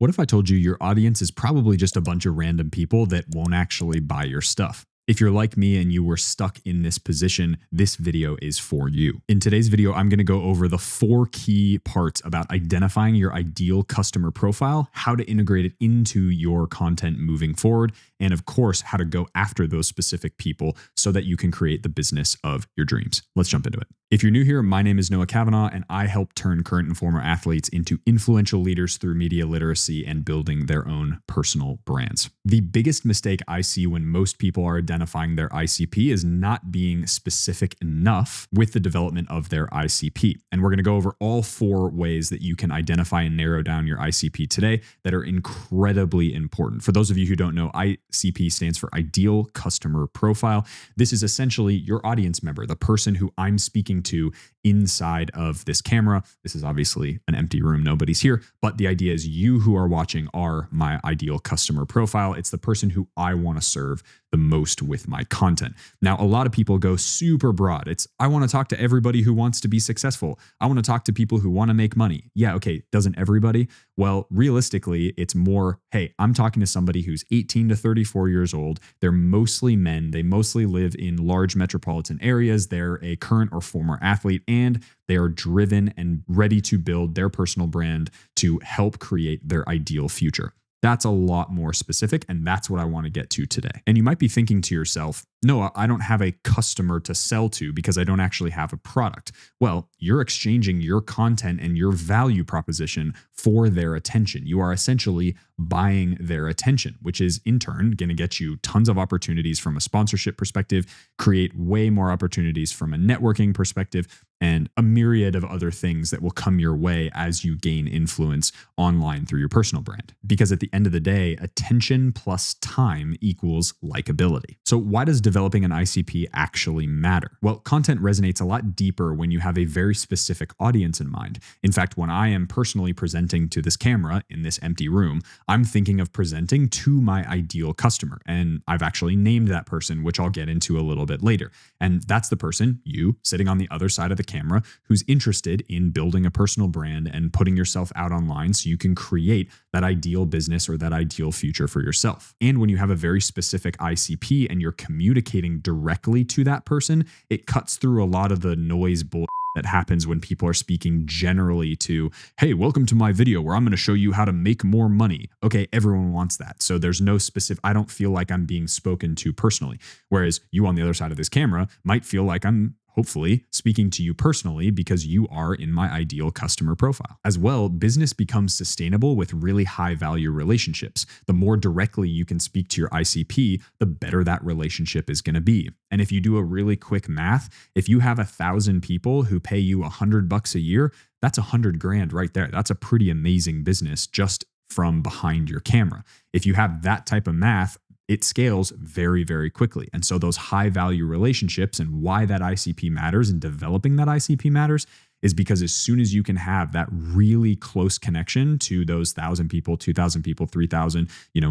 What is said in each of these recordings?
What if I told you your audience is probably just a bunch of random people that won't actually buy your stuff? If you're like me and you were stuck in this position, this video is for you. In today's video, I'm going to go over the 4 key parts about identifying your ideal customer profile, how to integrate it into your content moving forward, and of course, how to go after those specific people so that you can create the business of your dreams. Let's jump into it. If you're new here, my name is Noah Cavanaugh, and I help turn current and former athletes into influential leaders through media literacy and building their own personal brands. The biggest mistake I see when most people are identifying their ICP is not being specific enough with the development of their ICP. And we're going to go over all 4 ways that you can identify and narrow down your ICP today that are incredibly important. For those of you who don't know, ICP stands for Ideal Customer Profile. This is essentially your audience member, the person who I'm speaking to inside of this camera. This is obviously an empty room. Nobody's here, but the idea is you who are watching are my ideal customer profile. It's the person who I want to serve the most with my content. Now, a lot of people go super broad. I want to talk to everybody who wants to be successful. I want to talk to people who want to make money. Yeah, okay, doesn't everybody? Well, realistically, it's more, hey, I'm talking to somebody who's 18 to 34 years old. They're mostly men. They mostly live in large metropolitan areas. They're a current or former athlete, and they are driven and ready to build their personal brand to help create their ideal future. That's a lot more specific, and that's what I want to get to today. And you might be thinking to yourself, no, I don't have a customer to sell to because I don't actually have a product. Well, you're exchanging your content and your value proposition for their attention. You are essentially buying their attention, which is in turn going to get you tons of opportunities from a sponsorship perspective, create way more opportunities from a networking perspective, and a myriad of other things that will come your way as you gain influence online through your personal brand. Because at the end of the day, attention plus time equals likability. So why does developing an ICP actually matter? Well, content resonates a lot deeper when you have a very specific audience in mind. In fact, when I am personally presenting to this camera in this empty room, I'm thinking of presenting to my ideal customer. And I've actually named that person, which I'll get into a little bit later. And that's the person, you, sitting on the other side of the camera, who's interested in building a personal brand and putting yourself out online so you can create that ideal business or that ideal future for yourself. And when you have a very specific ICP and you're communicating directly to that person, it cuts through a lot of the noise bullshit that happens when people are speaking generally to, hey, welcome to my video where I'm going to show you how to make more money. Okay, everyone wants that. So there's no specific, I don't feel like I'm being spoken to personally. Whereas you on the other side of this camera might feel like I'm hopefully speaking to you personally because you are in my ideal customer profile. As well, business becomes sustainable with really high value relationships. The more directly you can speak to your ICP, the better that relationship is going to be. And if you do a really quick math, if you have 1,000 people who pay you $100 a year, that's $100,000 right there. That's a pretty amazing business just from behind your camera. If you have that type of math, it scales very, very quickly. And so those high value relationships and why that ICP matters and developing that ICP matters is because as soon as you can have that really close connection to those 1,000 people, 2,000 people, 3,000,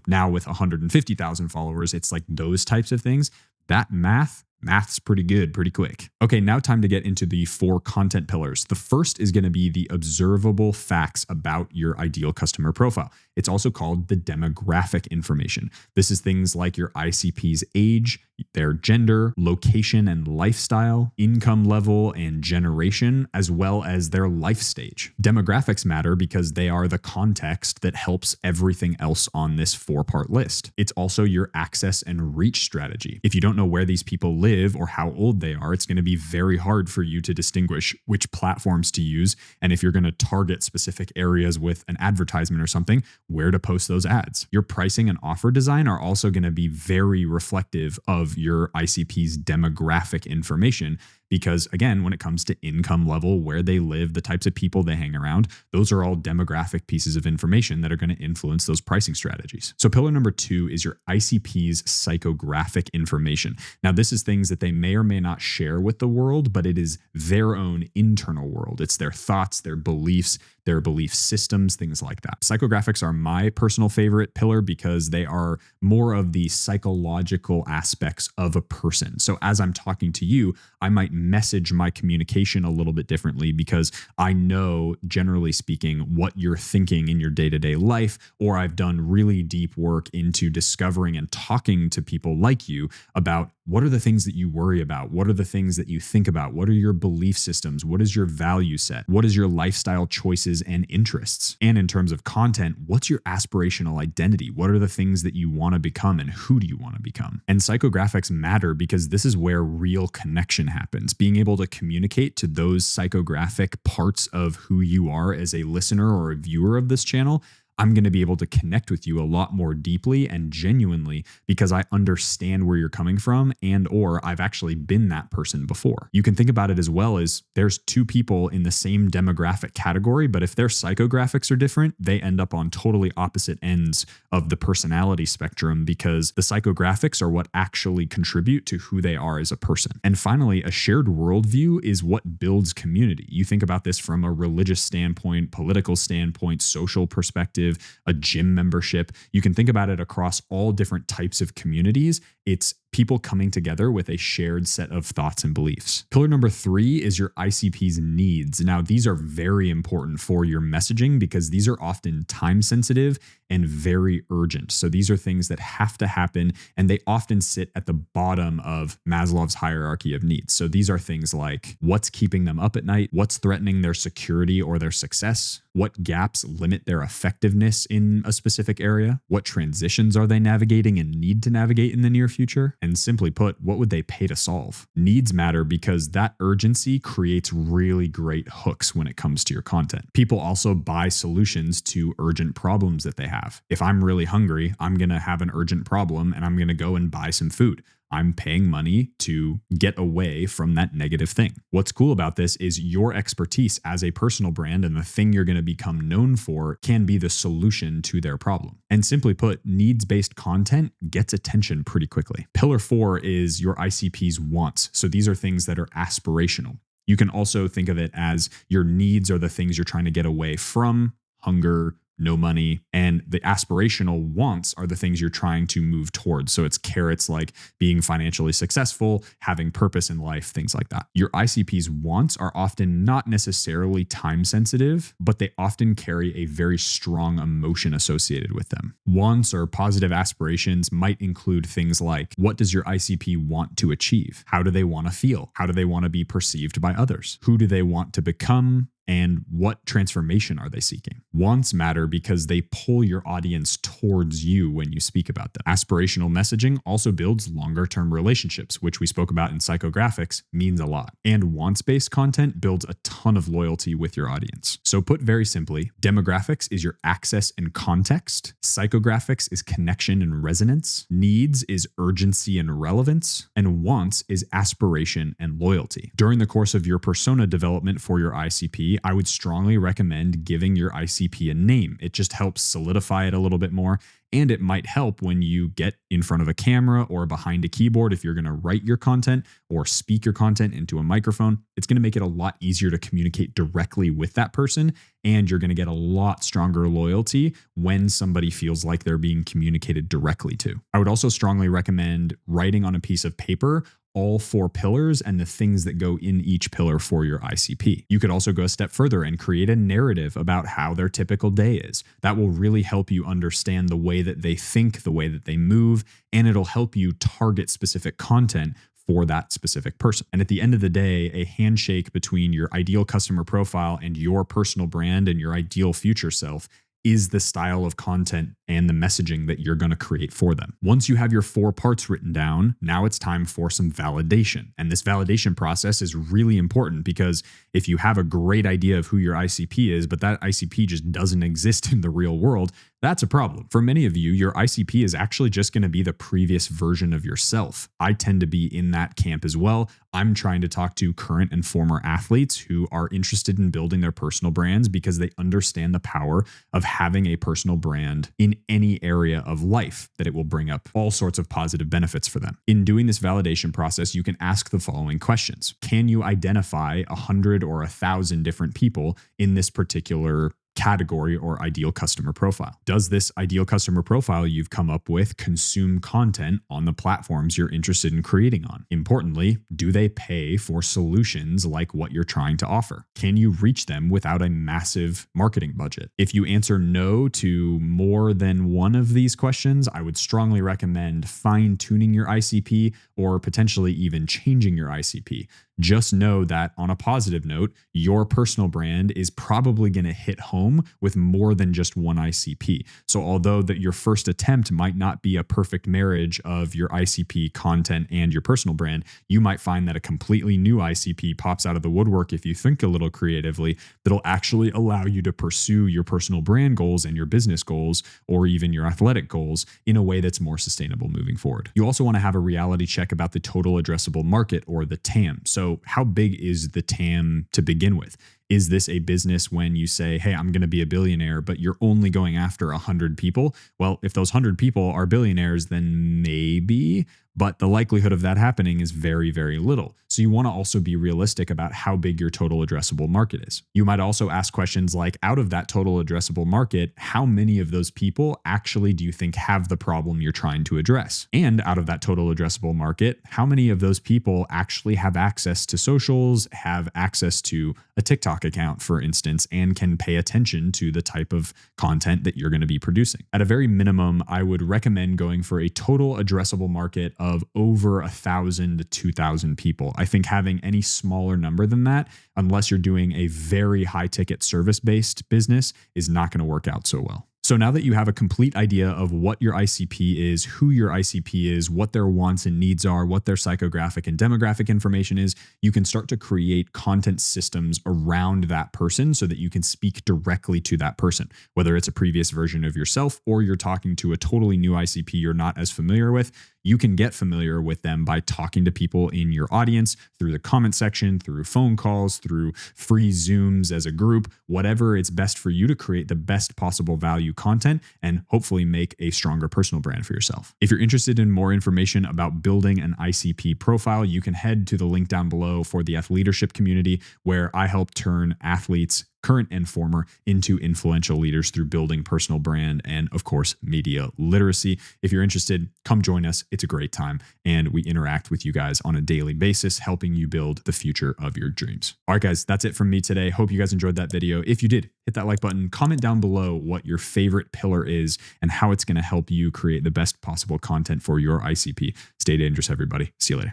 now with 150,000 followers, it's like those types of things, that math's pretty good, pretty quick. Okay, now time to get into the 4 content pillars. The first is going to be the observable facts about your ideal customer profile. It's also called the demographic information. This is things like your ICP's age, their gender, location and lifestyle, income level and generation, as well as their life stage. Demographics matter because they are the context that helps everything else on this 4-part list. It's also your access and reach strategy. If you don't know where these people live or how old they are, it's going to be very hard for you to distinguish which platforms to use. And if you're going to target specific areas with an advertisement or something, where to post those ads. Your pricing and offer design are also going to be very reflective of your ICP's demographic information. Because again, when it comes to income level, where they live, the types of people they hang around, those are all demographic pieces of information that are going to influence those pricing strategies. So pillar number 2 is your ICP's psychographic information. Now, this is things that they may or may not share with the world, but it is their own internal world. It's their thoughts, their beliefs, their belief systems, things like that. Psychographics are my personal favorite pillar because they are more of the psychological aspects of a person. So as I'm talking to you, I might message my communication a little bit differently because I know, generally speaking, what you're thinking in your day-to-day life, or I've done really deep work into discovering and talking to people like you about what are the things that you worry about? What are the things that you think about? What are your belief systems? What is your value set? What is your lifestyle choices and interests? And in terms of content, what's your aspirational identity? What are the things that you want to become and who do you want to become? And psychographics matter because this is where real connection happens. Being able to communicate to those psychographic parts of who you are as a listener or a viewer of this channel, I'm going to be able to connect with you a lot more deeply and genuinely because I understand where you're coming from and or I've actually been that person before. You can think about it as well as there's two people in the same demographic category, but if their psychographics are different, they end up on totally opposite ends of the personality spectrum because the psychographics are what actually contribute to who they are as a person. And finally, a shared worldview is what builds community. You think about this from a religious standpoint, political standpoint, social perspective, a gym membership. You can think about it across all different types of communities. It's people coming together with a shared set of thoughts and beliefs. Pillar number 3 is your ICP's needs. Now, these are very important for your messaging because these are often time sensitive and very urgent. So these are things that have to happen and they often sit at the bottom of Maslow's hierarchy of needs. So these are things like what's keeping them up at night, what's threatening their security or their success, what gaps limit their effectiveness in a specific area, what transitions are they navigating and need to navigate in the near future, and simply put, what would they pay to solve? Needs matter because that urgency creates really great hooks when it comes to your content. People also buy solutions to urgent problems that they have. If I'm really hungry, I'm going to have an urgent problem and I'm going to go and buy some food. I'm paying money to get away from that negative thing. What's cool about this is your expertise as a personal brand and the thing you're going to become known for can be the solution to their problem. And simply put, needs-based content gets attention pretty quickly. Pillar 4 is your ICP's wants. So these are things that are aspirational. You can also think of it as your needs are the things you're trying to get away from: hunger, no money, and the aspirational wants are the things you're trying to move towards. So it's carrots like being financially successful, having purpose in life, things like that. Your ICP's wants are often not necessarily time sensitive, but they often carry a very strong emotion associated with them. Wants or positive aspirations might include things like, what does your ICP want to achieve? How do they want to feel? How do they want to be perceived by others? Who do they want to become? And what transformation are they seeking? Wants matter because they pull your audience towards you when you speak about them. Aspirational messaging also builds longer-term relationships, which we spoke about in Psychographics, means a lot. And wants-based content builds a ton of loyalty with your audience. So put very simply, demographics is your access and context. Psychographics is connection and resonance. Needs is urgency and relevance. And wants is aspiration and loyalty. During the course of your persona development for your ICP, I would strongly recommend giving your ICP a name. It just helps solidify it a little bit more. And it might help when you get in front of a camera or behind a keyboard if you're going to write your content or speak your content into a microphone. It's going to make it a lot easier to communicate directly with that person. And you're going to get a lot stronger loyalty when somebody feels like they're being communicated directly to. I would also strongly recommend writing on a piece of paper all 4 pillars and the things that go in each pillar for your ICP. You could also go a step further and create a narrative about how their typical day is. That will really help you understand the way that they think, the way that they move, and it'll help you target specific content for that specific person. And at the end of the day, a handshake between your ideal customer profile and your personal brand and your ideal future self is the style of content and the messaging that you're going to create for them. Once you have your 4 parts written down, now it's time for some validation. And this validation process is really important because if you have a great idea of who your ICP is, but that ICP just doesn't exist in the real world, that's a problem. For many of you, your ICP is actually just going to be the previous version of yourself. I tend to be in that camp as well. I'm trying to talk to current and former athletes who are interested in building their personal brands because they understand the power of having a personal brand in any area of life, that it will bring up all sorts of positive benefits for them. In doing this validation process, you can ask the following questions. Can you identify 100 or 1,000 different people in this particular category or ideal customer profile. Does this ideal customer profile you've come up with consume content on the platforms you're interested in creating on? Importantly, do they pay for solutions like what you're trying to offer? Can you reach them without a massive marketing budget? If you answer no to more than one of these questions, I would strongly recommend fine-tuning your ICP or potentially even changing your ICP. Just know that on a positive note, your personal brand is probably going to hit home with more than just one ICP. So although that your first attempt might not be a perfect marriage of your ICP content and your personal brand, you might find that a completely new ICP pops out of the woodwork if you think a little creatively that'll actually allow you to pursue your personal brand goals and your business goals or even your athletic goals in a way that's more sustainable moving forward. You also want to have a reality check about the total addressable market or the TAM. So how big is the TAM to begin with? Is this a business when you say, hey, I'm going to be a billionaire, but you're only going after 100 people? Well, if those 100 people are billionaires, then maybe, but the likelihood of that happening is very, very little. So you want to also be realistic about how big your total addressable market is. You might also ask questions like, out of that total addressable market, how many of those people actually do you think have the problem you're trying to address? And out of that total addressable market, how many of those people actually have access to socials, have access to a TikTok account, for instance, and can pay attention to the type of content that you're going to be producing? At a very minimum, I would recommend going for a total addressable market of over 1,000 to 2,000 people. I think having any smaller number than that, unless you're doing a very high ticket service-based business, is not going to work out so well. So now that you have a complete idea of what your ICP is, who your ICP is, what their wants and needs are, what their psychographic and demographic information is, you can start to create content systems around that person so that you can speak directly to that person, whether it's a previous version of yourself or you're talking to a totally new ICP you're not as familiar with. You can get familiar with them by talking to people in your audience through the comment section, through phone calls, through free Zooms as a group, whatever it's best for you to create the best possible value content and hopefully make a stronger personal brand for yourself. If you're interested in more information about building an ICP profile, you can head to the link down below for the Athleadership community, where I help turn athletes, current and former, into influential leaders through building personal brand and, of course, media literacy. If you're interested, come join us. It's a great time, and we interact with you guys on a daily basis, helping you build the future of your dreams. All right, guys, that's it from me today. Hope you guys enjoyed that video. If you did, hit that like button, comment down below what your favorite pillar is and how it's going to help you create the best possible content for your ICP. Stay dangerous, everybody. See you later.